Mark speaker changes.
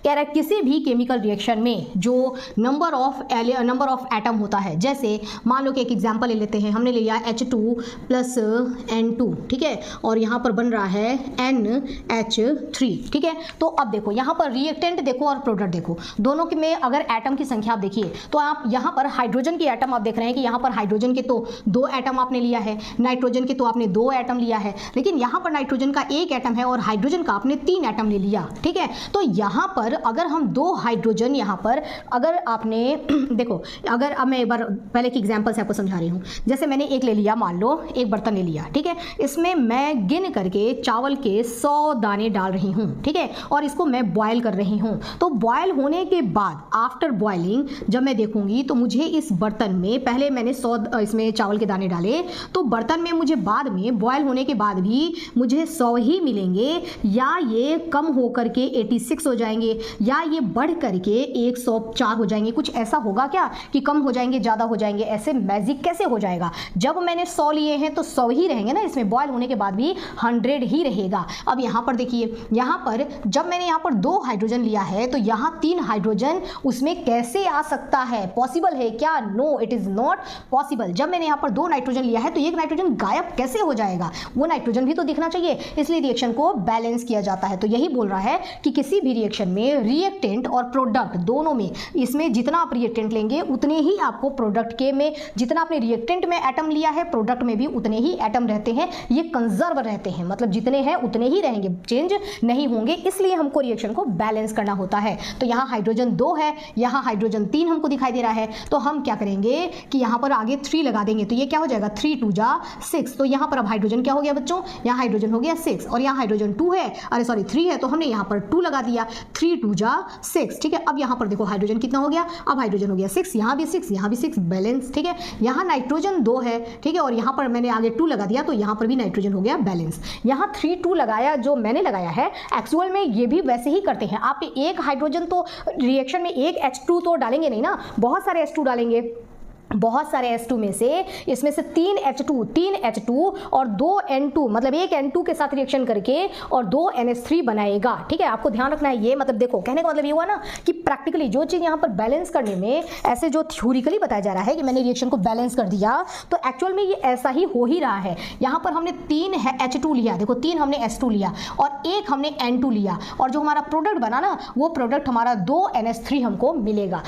Speaker 1: कह रहा है किसी भी केमिकल रिएक्शन में जो नंबर ऑफ एटम होता है, जैसे मान लो कि एक एग्जांपल ले लेते हैं, हमने ले लिया H2 प्लस N2, ठीक है, और यहाँ पर बन रहा है NH3, ठीक है। तो अब देखो यहाँ पर रिएक्टेंट देखो और प्रोडक्ट देखो, दोनों के में अगर एटम की संख्या आप देखिए तो आप यहाँ पर हाइड्रोजन की एटम आप देख रहे हैं कि यहाँ पर हाइड्रोजन के तो 2 एटम आपने लिया है, नाइट्रोजन के तो आपने 2 एटम लिया है, लेकिन यहाँ पर नाइट्रोजन का 1 एटम है और हाइड्रोजन का आपने 3 एटम ले लिया, ठीक है। तो यहाँ पर अगर हम 2 हाइड्रोजन यहाँ पर अगर आपने देखो, अगर अब मैं एक बार पहले की एग्जांपल से आपको समझा रही हूँ, जैसे मैंने एक ले लिया, मान लो एक बर्तन ले लिया, ठीक है, इसमें मैं गिन करके चावल के 100 दाने डाल रही हूँ, ठीक है, और इसको मैं बॉयल कर रही हूँ। तो बॉयल होने के बाद आफ्टर बॉइलिंग जब मैं देखूंगी तो मुझे इस बर्तन में पहले मैंने 100 इसमें चावल के दाने डाले, तो बर्तन में मुझे बाद में बॉयल होने के बाद भी मुझे 100 ही मिलेंगे, या ये कम होकर के 86 हो जाएंगे, या ये बढ़ करके 104 हो जाएंगे, कुछ ऐसा होगा क्या कि कम हो जाएंगे, ज़्यादा हो जाएंगे, ऐसे मैजिक कैसे हो जाएगा? जब मैंने 100 लिए हैं तो 100 ही रहेंगे ना, इसमें बॉयल होने के बाद भी 100 ही रहेगा। अब यहाँ पर देखिए, यहाँ पर जब मैंने यहाँ पर 2 हाइड्रोजन लिया है तो यहाँ 3 हाइड्रोजन उसमें कैसे आ सकता है? पॉसिबल है क्या? No, it is not possible. जब मैंने यहाँ पर 2 नाइट्रोजन लिया है तो एक नाइट्रोजन गायब कैसे हो जाएगा? वो नाइट्रोजन भी तो दिखना चाहिए, इसलिए रिएक्शन को बैलेंस किया जाता है। तो यही बोल रहा है कि किसी भी रिएक्शन में रिएक्टेंट और प्रोडक्ट दोनों में, इसमें जितना आप रिएक्टेंट लेंगे उतने ही आपको प्रोडक्ट के में, जितना आपने रिएक्टेंट में एटम लिया है प्रोडक्ट में भी उतने ही एटम रहते हैं, ये कंजर्व रहते हैं, मतलब जितने हैं उतने ही रहेंगे, चेंज नहीं होंगे, इसलिए हमको रिएक्शन को बैलेंस करना होता है। तो यहाँ हाइड्रोजन 2 है, यहाँ हाइड्रोजन 3 हमको दिखाई दे रहा है, तो हम क्या करेंगे कि यहाँ पर आगे 3 लगा देंगे, तो ये क्या हो जाएगा 3 2 जा 6। तो यहाँ पर अब हाइड्रोजन क्या हो गया बच्चों? यहाँ हाइड्रोजन हो गया 6 और यहाँ हाइड्रोजन 2 है, अरे सॉरी 3 है, तो हमने यहाँ पर 2 लगा दिया, 3 2 जा 6, ठीक है। अब यहाँ पर देखो हाइड्रोजन कितना हो गया? अब हाइड्रोजन हो गया 6, यहाँ भी 6, यहाँ भी 6, बैलेंस, ठीक है। यहाँ नाइट्रोजन 2 है, ठीक है, और यहाँ पर मैंने आगे 2 लगा दिया, तो यहाँ पर भी नाइट्रोजन हो गया बैलेंस। यहाँ 3 2 लगाया जो मैंने लगाया है, एक्चुअल में ये भी वैसे ही करते हैं। आप एक हाइड्रोजन तो रिएक्शन में एक H2 तो डालेंगे नहीं ना, बहुत सारे H2 डालेंगे, बहुत सारे H2 में से, इसमें से 3 H2 और 2 N2, मतलब एक N2 के साथ रिएक्शन करके और 2 NH3 बनाएगा, ठीक है। आपको ध्यान रखना है ये, मतलब देखो कहने का मतलब ये हुआ ना कि प्रैक्टिकली जो चीज़ यहाँ पर बैलेंस करने में, ऐसे जो थ्योरिकली बताया जा रहा है कि मैंने रिएक्शन को बैलेंस कर दिया, तो एक्चुअल में ये ऐसा ही हो ही रहा है। यहाँ पर हमने 3 H2 लिया, देखो 3 हमने H2 लिया और 1 हमने N2 लिया, और जो हमारा प्रोडक्ट बना ना, वो प्रोडक्ट हमारा 2 NH3 हमको मिलेगा।